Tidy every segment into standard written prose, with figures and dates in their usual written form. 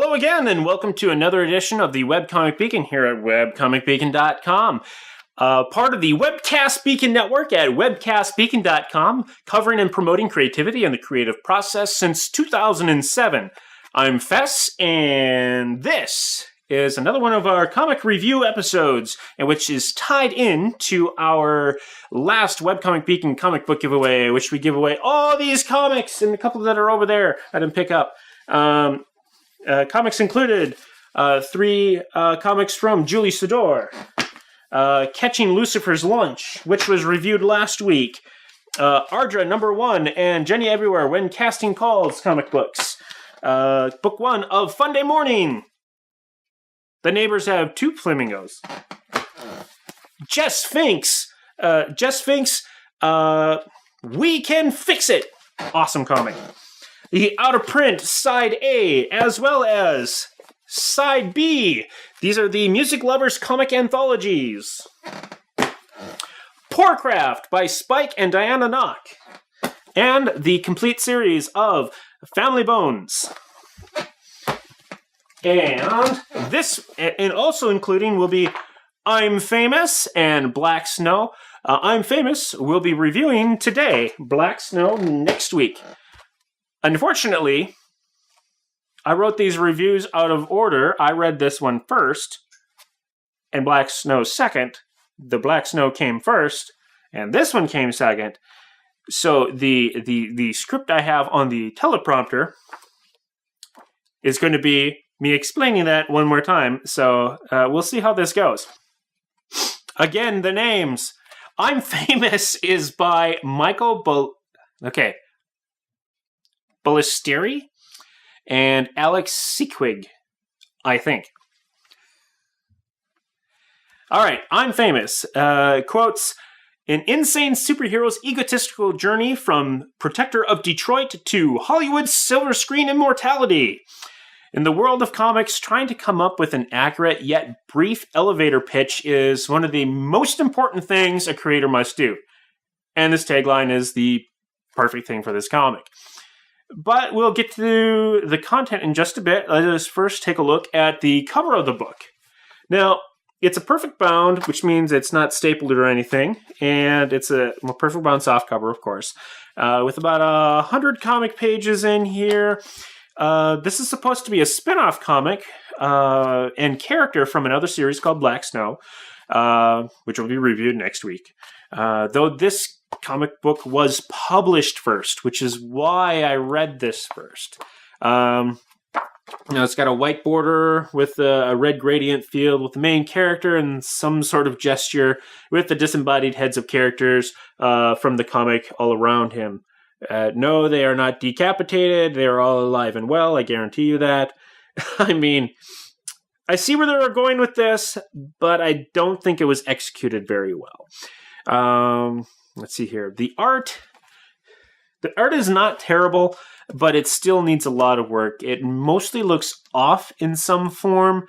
Hello again, and welcome to another edition of the Webcomic Beacon here at webcomicbeacon.com. Part of the Webcast Beacon network at webcastbeacon.com, covering and promoting creativity and the creative process since 2007. I'm Fes, and this is another one of our comic review episodes, and which is tied in to our last Webcomic Beacon comic book giveaway, which we give away all these comics, and a couple that are over there I didn't pick up. Comics included 3 comics from Julie Sador, Catching Lucifer's Lunch, which was reviewed last week, Ardra #1, and Jenny Everywhere When Casting Calls comic books. Book 1 of Fun Day Morning. The Neighbors Have 2 Flamingos. Jess Finks, We Can Fix It. Awesome comic. The Out of Print Side A, as well as Side B. These are the Music Lovers comic anthologies. Poorcraft by Spike and Diana Knock. And the complete series of Family Bones. And this, and also including, will be I'm Famous and Black Snow. I'm Famous will be reviewing today. Black Snow next week. Unfortunately, I wrote these reviews out of order. I read this one first, and Black Snow second. The Black Snow came first, and this one came second. So the script I have on the teleprompter is going to be me explaining that one more time. So we'll see how this goes. Again, the names. I'm Famous is by Michael Balistreri and Alex Siquig, I think. All right, I'm Famous. Quotes, an insane superhero's egotistical journey from protector of Detroit to Hollywood's silver screen immortality. In the world of comics, trying to come up with an accurate yet brief elevator pitch is one of the most important things a creator must do. And this tagline is the perfect thing for this comic. But we'll get to the content in just a bit. Let us first take a look at the cover of the book. Now, it's a perfect bound, which means it's not stapled or anything, and it's a perfect bound soft cover, of course, with about 100 comic pages in here. This is supposed to be a spin-off comic and character from another series called Black Snow, which will be reviewed next week. Though this comic book was published first, which is why I read this first. It's got a white border with a red gradient field with the main character and some sort of gesture with the disembodied heads of characters from the comic all around him. No, they are not decapitated. They are all alive and well. I guarantee you that. I mean, I see where they were going with this, but I don't think it was executed very well. Let's see here. The art is not terrible, but it still needs a lot of work. It mostly looks off in some form,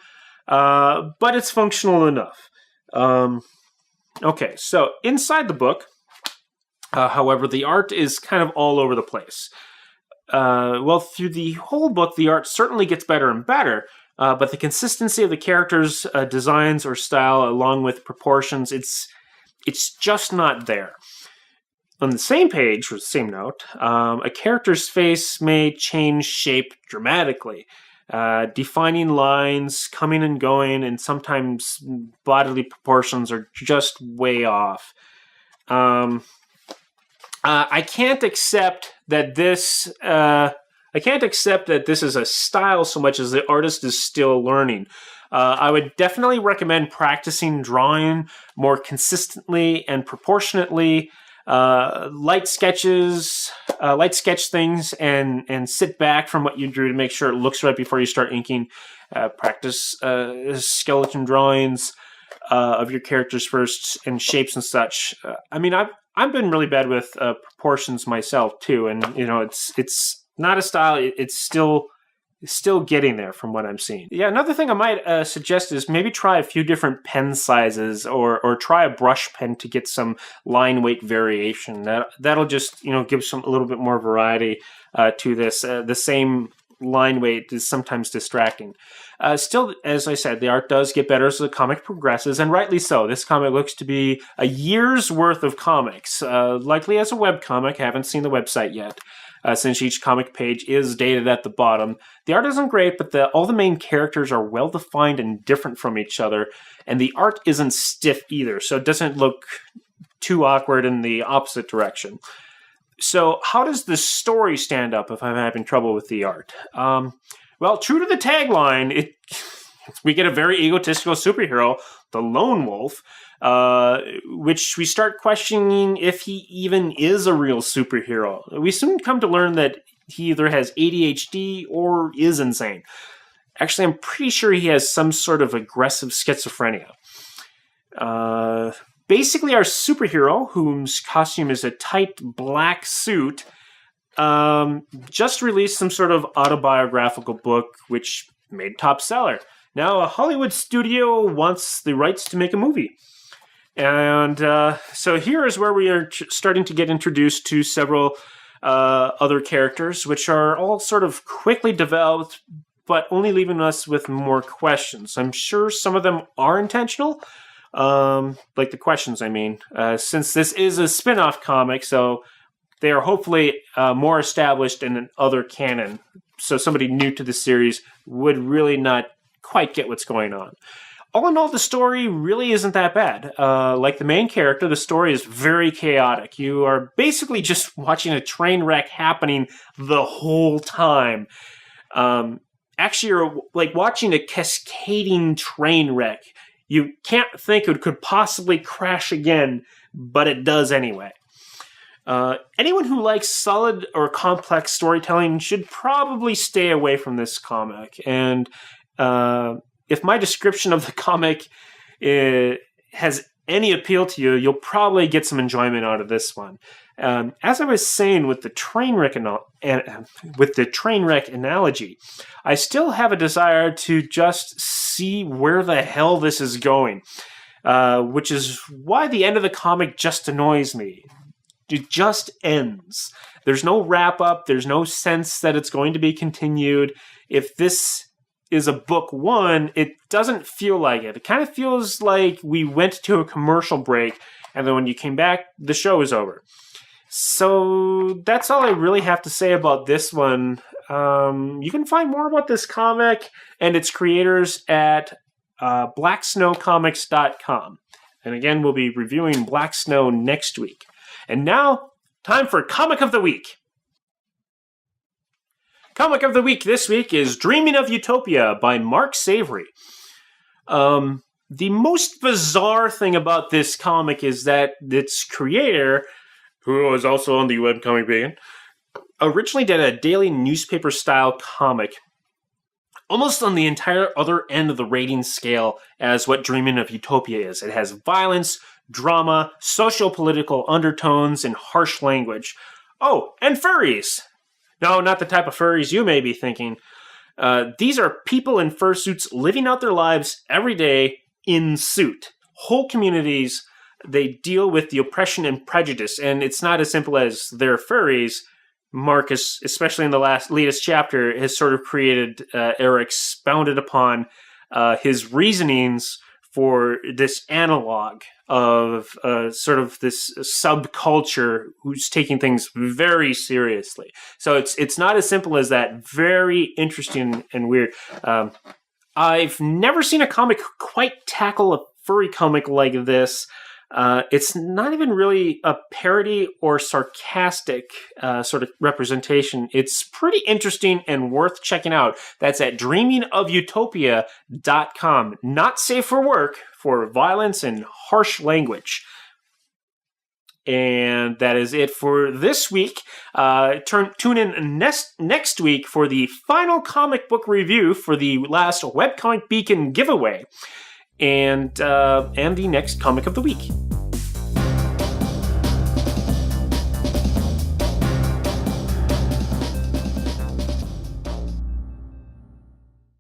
but it's functional enough. Okay, so inside the book, however, the art is kind of all over the place. Through the whole book, the art certainly gets better and better, but the consistency of the characters' designs or style, along with proportions, it's just not there. On the same page, or the same note, a character's face may change shape dramatically. Defining lines, coming and going, and sometimes bodily proportions are just way off. I can't accept that this is a style so much as the artist is still learning. I would definitely recommend practicing drawing more consistently and proportionately. Light sketch things and sit back from what you drew to make sure it looks right before you start inking. Practice skeleton drawings of your characters first and shapes and such. I've been really bad with proportions myself too, and it's not a style. It's still getting there from what I'm seeing. Yeah, another thing I might suggest is maybe try a few different pen sizes or try a brush pen to get some line weight variation. That'll just give a little bit more variety to this. The same line weight is sometimes distracting. Still, as I said, the art does get better as the comic progresses, and rightly so. This comic looks to be a year's worth of comics, likely as a webcomic. I haven't seen the website yet, since each comic page is dated at the bottom. The art isn't great, but all the main characters are well-defined and different from each other, and the art isn't stiff either, so it doesn't look too awkward in the opposite direction. So how does the story stand up if I'm having trouble with the art? Well, true to the tagline, we get a very egotistical superhero, the Lone Wolf, which we start questioning if he even is a real superhero. We soon come to learn that he either has ADHD or is insane. Actually, I'm pretty sure he has some sort of aggressive schizophrenia. Basically, our superhero, whose costume is a tight black suit, just released some sort of autobiographical book, which made top seller. Now, a Hollywood studio wants the rights to make a movie. And so here is where we are starting to get introduced to several other characters, which are all sort of quickly developed, but only leaving us with more questions. I'm sure some of them are intentional, like the questions, I mean, since this is a spin-off comic, so they are hopefully more established in an other canon, so somebody new to the series would really not quite get what's going on. All in all, the story really isn't that bad. Like the main character, the story is very chaotic. You are basically just watching a train wreck happening the whole time. Actually, you're like watching a cascading train wreck. You can't think it could possibly crash again, but it does anyway. Anyone who likes solid or complex storytelling should probably stay away from this comic. And if my description of the comic has any appeal to you, you'll probably get some enjoyment out of this one. As I was saying with the train wreck analogy, I still have a desire to just see where the hell this is going, which is why the end of the comic just annoys me. It just ends. There's no wrap-up. There's no sense that it's going to be continued. If this is a book one, it doesn't feel like it. It kind of feels like we went to a commercial break, and then when you came back, the show is over. So that's all I really have to say about this one. You can find more about this comic and its creators at blacksnowcomics.com. And again, we'll be reviewing Black Snow next week. And now, time for Comic of the Week. Comic of the Week this week is Dreaming of Utopia by Mark Savary. The most bizarre thing about this comic is that its creator, who was also on the Webcomic Beacon, originally did a daily newspaper-style comic, almost on the entire other end of the rating scale as what Dreaming of Utopia is. It has violence, drama, socio-political undertones, and harsh language. Oh, and furries! No, not the type of furries you may be thinking. These are people in fursuits living out their lives every day in suit. Whole communities, they deal with the oppression and prejudice, and it's not as simple as they're furries. Marcus, especially in the latest chapter, has sort of created or expounded upon his reasonings for this analog of sort of this subculture who's taking things very seriously. So it's not as simple as that. Very interesting and weird. I've never seen a comic quite tackle a furry comic like this. It's not even really a parody or sarcastic sort of representation. It's pretty interesting and worth checking out. That's at dreamingofutopia.com. Not safe for work for violence and harsh language. And that is it for this week. Tune in next week for the final comic book review for the last Webcomic Beacon giveaway. And the next comic of the week.